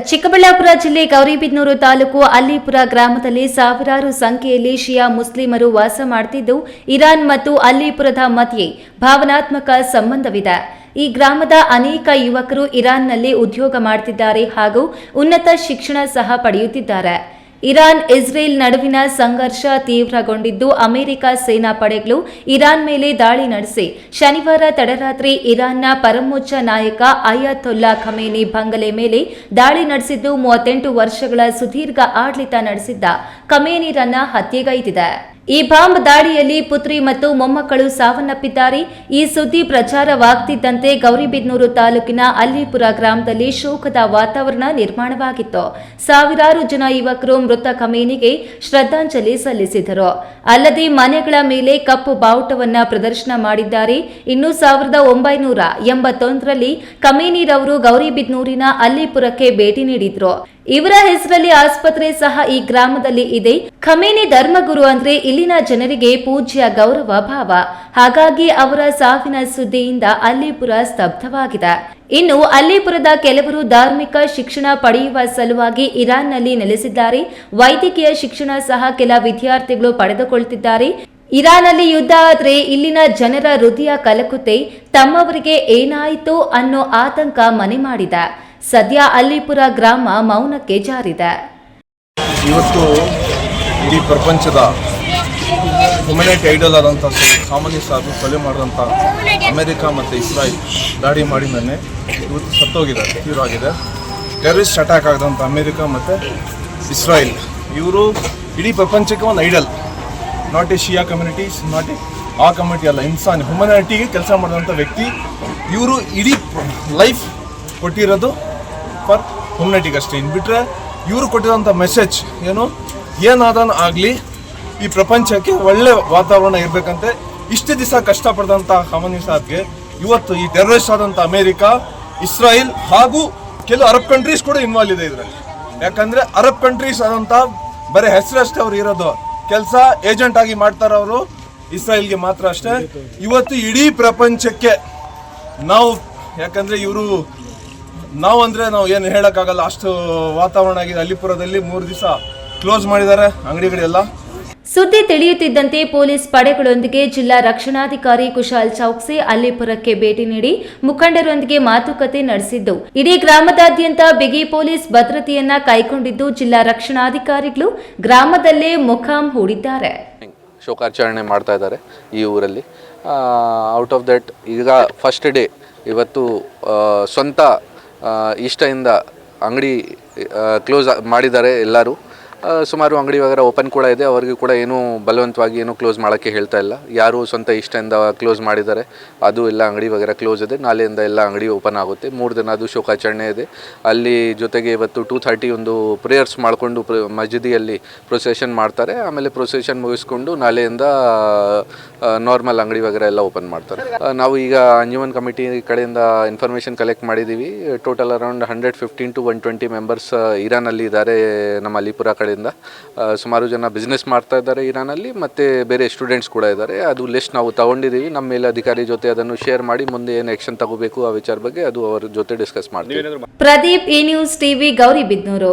ಚಿಕ್ಕಬಳ್ಳಾಪುರ ಜಿಲ್ಲೆ ಗೌರಿಬಿದನೂರು ತಾಲೂಕು ಅಲ್ಲಿಪುರ ಗ್ರಾಮದಲ್ಲಿ ಸಾವಿರಾರು ಸಂಖ್ಯೆಯಲ್ಲಿ ಶಿಯಾ ಮುಸ್ಲಿಮರು ವಾಸ ಮಾಡುತ್ತಿದ್ದು, ಇರಾನ್ ಮತ್ತು ಅಲ್ಲಿಪುರದ ಮಧ್ಯೆ ಭಾವನಾತ್ಮಕ ಸಂಬಂಧವಿದೆ. ಈ ಗ್ರಾಮದ ಅನೇಕ ಯುವಕರು ಇರಾನ್ನಲ್ಲಿ ಉದ್ಯೋಗ ಮಾಡುತ್ತಿದ್ದಾರೆ ಹಾಗೂ ಉನ್ನತ ಶಿಕ್ಷಣ ಸಹ ಪಡೆಯುತ್ತಿದ್ದಾರೆ. ಇರಾನ್ ಇಸ್ರೇಲ್ ನಡುವಿನ ಸಂಘರ್ಷ ತೀವ್ರಗೊಂಡಿದ್ದು, ಅಮೆರಿಕ ಸೇನಾ ಪಡೆಗಳು ಇರಾನ್ ಮೇಲೆ ದಾಳಿ ನಡೆಸಿ ಶನಿವಾರ ತಡರಾತ್ರಿ ಇರಾನ್ನ ಪರಮೋಚ್ಚ ನಾಯಕ ಅಯಾತೊಲ್ಲಾ ಖಮೇನಿ ಬಂಗಲೆ ಮೇಲೆ ದಾಳಿ ನಡೆಸಿದ್ದು, 38 ವರ್ಷಗಳ ಸುದೀರ್ಘ ಆಡಳಿತ ನಡೆಸಿದ್ದ ಖಮೇನಿರನ್ನ ಹತ್ಯೆಗೈದಿದೆ. ಈ ಬಾಂಬ್ ದಾಳಿಯಲ್ಲಿ ಪುತ್ರಿ ಮತ್ತು ಮೊಮ್ಮಕ್ಕಳು ಸಾವನ್ನಪ್ಪಿದ್ದಾರೆ. ಈ ಸುದ್ದಿ ಪ್ರಚಾರವಾಗುತ್ತಿದ್ದಂತೆ ಗೌರಿಬಿದನೂರು ತಾಲೂಕಿನ ಅಲ್ಲಿಪುರ ಗ್ರಾಮದಲ್ಲಿ ಶೋಕದ ವಾತಾವರಣ ನಿರ್ಮಾಣವಾಗಿತ್ತು. ಸಾವಿರಾರು ಜನ ಯುವಕರು ಮೃತ ಖಮೇನಿಗೆ ಶ್ರದ್ಧಾಂಜಲಿ ಸಲ್ಲಿಸಿದರು. ಅಲ್ಲದೆ ಮನೆಗಳ ಮೇಲೆ ಕಪ್ಪು ಬಾವುಟವನ್ನ ಪ್ರದರ್ಶನ ಮಾಡಿದ್ದಾರೆ. ಇನ್ನು 1981ರಲ್ಲಿ ಖಮೇನಿರವರು ಗೌರಿಬಿದನೂರಿನ ಅಲ್ಲಿಪುರಕ್ಕೆ ಭೇಟಿ ನೀಡಿದ್ರು. ಇವರ ಹೆಸರಲ್ಲಿ ಆಸ್ಪತ್ರೆ ಸಹ ಈ ಗ್ರಾಮದಲ್ಲಿ ಇದೆ. ಖಮೇನಿ ಧರ್ಮಗುರು ಅಂದ್ರೆ ಇಲ್ಲಿನ ಜನರಿಗೆ ಪೂಜ್ಯ ಗೌರವ ಭಾವ. ಹಾಗಾಗಿ ಅವರ ಸಾವಿನ ಸುದ್ದಿಯಿಂದ ಅಲ್ಲಿಪುರ ಸ್ತಬ್ಧವಾಗಿದೆ. ಇನ್ನು ಅಲ್ಲಿಪುರದ ಕೆಲವರು ಧಾರ್ಮಿಕ ಶಿಕ್ಷಣ ಪಡೆಯುವ ಸಲುವಾಗಿ ಇರಾನ್ನಲ್ಲಿ ನೆಲೆಸಿದ್ದಾರೆ. ವೈದ್ಯಕೀಯ ಶಿಕ್ಷಣ ಸಹ ಕೆಲ ವಿದ್ಯಾರ್ಥಿಗಳು ಪಡೆದುಕೊಳ್ಳುತ್ತಿದ್ದಾರೆ. ಇರಾನ್ನಲ್ಲಿ ಯುದ್ಧ ಆದ್ರೆ ಇಲ್ಲಿನ ಜನರ ಹೃದಯ ಕಲಕುತ್ತೆ. ತಮ್ಮವರಿಗೆ ಏನಾಯಿತು ಅನ್ನೋ ಆತಂಕ ಮನೆ ಮಾಡಿದೆ. ಸದ್ಯ ಅಲ್ಲಿಪುರ ಗ್ರಾಮ ಮೌನಕ್ಕೆ ಜಾರಿದೆ. ಇವತ್ತು ಇಡೀ ಪ್ರಪಂಚದ ಹ್ಯುಮನಿಟಿ ಐಡಲ್ ಆದಂಥ ಸಾಮಾನ್ಯ ಸಾಧು ಕೊಲೆ ಮಾಡಿದಂಥ ಅಮೆರಿಕ ಮತ್ತು ಇಸ್ರಾಯಿಲ್ ದಾಳಿ ಮಾಡಿ ನೆನ್ನೆ ಇವತ್ತು ಸತ್ತೋಗಿದ್ದಾರೆ, ತೀವ್ರ ಆಗಿದೆ. ಟೆರರಿಸ್ಟ್ ಅಟ್ಯಾಕ್ ಆಗಿದಂಥ ಅಮೆರಿಕ ಮತ್ತು ಇಸ್ರಾಯಿಲ್ ಇವರು ಇಡೀ ಪ್ರಪಂಚಕ್ಕೆ ಒಂದು idol. Not a Shia communities, not a ಆ ಕಮ್ಯುನಿಟಿ ಅಲ್ಲ, ಇನ್ಸಾನ್ ಹ್ಯುಮನಿಟಿಗೆ ಕೆಲಸ ಮಾಡಿದಂಥ ವ್ಯಕ್ತಿ ಇವರು. ಇಡೀ ಲೈಫ್ ಕೊಟ್ಟಿರೋದು ಫಾರ್ ಹ್ಯುಮನಿಟಿಗೆ ಅಷ್ಟೇ. ಇನ್ನು ಬಿಟ್ಟರೆ ಇವರು ಕೊಟ್ಟಿರೋಂಥ ಮೆಸೇಜ್ ಏನಾದನು ಆಗಲಿ ಈ ಪ್ರಪಂಚಕ್ಕೆ ಒಳ್ಳೆ ವಾತಾವರಣ ಇರಬೇಕಂತೆ ಇಷ್ಟು ದಿವಸ ಕಷ್ಟಪಡಿದಂಥ ಖಮೇನಿ ಸಾಬ್ಗೆ ಇವತ್ತು ಈ ಟೆರರಿಸ್ಟ್ ಆದಂಥ ಅಮೇರಿಕ, ಇಸ್ರಾಯಿಲ್ ಹಾಗೂ ಕೆಲವು ಅರಬ್ ಕಂಟ್ರೀಸ್ ಕೂಡ ಇನ್ವಾಲ್ವ್ ಇದೆ ಇದರಲ್ಲಿ. ಯಾಕಂದರೆ ಅರಬ್ ಕಂಟ್ರೀಸ್ ಆದಂಥ ಬರೀ ಹೆಸರಷ್ಟೇ ಅವ್ರು ಇರೋದು, ಕೆಲಸ ಏಜೆಂಟ್ ಆಗಿ ಮಾಡ್ತಾರೆ ಅವರು ಇಸ್ರಾಯಿಲ್ಗೆ ಮಾತ್ರ ಅಷ್ಟೇ. ಇವತ್ತು ಇಡೀ ಪ್ರಪಂಚಕ್ಕೆ ನಾವು, ಯಾಕಂದರೆ ಇವರು ನಾವು ಏನು ಹೇಳೋಕ್ಕಾಗಲ್ಲ, ಅಷ್ಟು ವಾತಾವರಣ ಆಗಿದೆ. ಅಲ್ಲಿಪುರದಲ್ಲಿ 3 ದಿವಸ ಕ್ಲೋಸ್ ಮಾಡಿದ್ದಾರೆ ಅಂಗಡಿಗಳೆಲ್ಲ. ಸುದ್ದಿ ತಿಳಿಯುತ್ತಿದ್ದಂತೆ ಪೊಲೀಸ್ ಪಡೆಗಳೊಂದಿಗೆ ಜಿಲ್ಲಾ ರಕ್ಷಣಾಧಿಕಾರಿ ಕುಶಾಲ್ ಚೌಕ್ಸಿ ಅಲ್ಲಿಪುರಕ್ಕೆ ಭೇಟಿ ನೀಡಿ ಮುಖಂಡರೊಂದಿಗೆ ಮಾತುಕತೆ ನಡೆಸಿದ್ದು, ಇಡೀ ಗ್ರಾಮದಾದ್ಯಂತ ಬಿಗಿ ಪೊಲೀಸ್ ಭದ್ರತೆಯನ್ನ ಕೈಗೊಂಡಿದ್ದು, ಜಿಲ್ಲಾ ರಕ್ಷಣಾಧಿಕಾರಿಗಳು ಗ್ರಾಮದಲ್ಲೇ ಮೊಕ್ಕಾಂ ಹೂಡಿದ್ದಾರೆ. ಶೋಕಾಚರಣೆ ಮಾಡ್ತಾ ಇದ್ದಾರೆ ಈ ಊರಲ್ಲಿ. ಔಟ್ ಆಫ್ ದಟ್ ಈಗ ಫಸ್ಟ್ ಡೇ ಇವತ್ತು ಸ್ವಂತ ಇಷ್ಟದಿಂದ ಅಂಗಡಿ ಕ್ಲೋಸ್ ಮಾಡಿದ್ದಾರೆ ಎಲ್ಲರೂ. ಸುಮಾರು ಅಂಗಡಿ ವಗರ ಓಪನ್ ಕೂಡ ಇದೆ. ಅವರಿಗೂ ಕೂಡ ಏನೂ ಬಲವಂತವಾಗಿ ಏನೂ ಕ್ಲೋಸ್ ಮಾಡೋಕ್ಕೆ ಹೇಳ್ತಾ ಇಲ್ಲ. ಯಾರು ಸ್ವಂತ ಇಷ್ಟದಿಂದ ಕ್ಲೋಸ್ ಮಾಡಿದ್ದಾರೆ ಅದು ಎಲ್ಲ ಅಂಗಡಿ ವಗರ ಕ್ಲೋಸ್ ಇದೆ. ನಾಳೆಯಿಂದ ಎಲ್ಲ ಅಂಗಡಿ ಓಪನ್ ಆಗುತ್ತೆ. 3 ದಿನ ಅದು ಶೋಕಾಚರಣೆ ಇದೆ. ಅಲ್ಲಿ ಜೊತೆಗೆ ಇವತ್ತು 2:30 ಒಂದು ಪ್ರೇಯರ್ಸ್ ಮಾಡಿಕೊಂಡು ಮಸ್ಜಿದಿಯಲ್ಲಿ ಪ್ರೊಸೆಷನ್ ಮಾಡ್ತಾರೆ. ಆಮೇಲೆ ಪ್ರೊಸೆಷನ್ ಮುಗಿಸ್ಕೊಂಡು ನಾಳೆಯಿಂದ ನಾರ್ಮಲ್ ಅಂಗಡಿ ವಗರ ಎಲ್ಲ ಓಪನ್ ಮಾಡ್ತಾರೆ. ನಾವು ಈಗ ಅಂಜುಮನ್ ಕಮಿಟಿ ಕಡೆಯಿಂದ ಇನ್ಫಾರ್ಮೇಷನ್ ಕಲೆಕ್ಟ್ ಮಾಡಿದ್ದೀವಿ. ಟೋಟಲ್ ಅರೌಂಡ್ 115 to 120 ಮೆಂಬರ್ಸ್ ಇರಾನಲ್ಲಿ ಇದ್ದಾರೆ. ನಮ್ಮ ಅಲಿಪುರ ಕಡೆಯಿಂದ ಸುಮಾರು ಜನ ಬಿಸ್ನೆಸ್ ಮಾಡ್ತಾ ಇದ್ದಾರೆ ಇರಾನಲ್ಲಿ, ಮತ್ತು ಬೇರೆ ಸ್ಟೂಡೆಂಟ್ಸ್ ಕೂಡ ಇದ್ದಾರೆ. ಅದು ಲಿಸ್ಟ್ ನಾವು ತಗೊಂಡಿದ್ದೀವಿ. ನಮ್ಮ ಮೇಲಧಿಕಾರಿ ಜೊತೆ ಅದನ್ನು ಶೇರ್ ಮಾಡಿ ಮುಂದೆ ಏನು ಆಕ್ಷನ್ ತಗೋಬೇಕು ಆ ವಿಚಾರ ಬಗ್ಗೆ ಅದು ಅವರ ಜೊತೆ ಡಿಸ್ಕಸ್ ಮಾಡ್ತೀವಿ. ಪ್ರದೀಪ್, ಈ ನ್ಯೂಸ್ ಟಿವಿ, ಗೌರಿಬಿದನೂರು.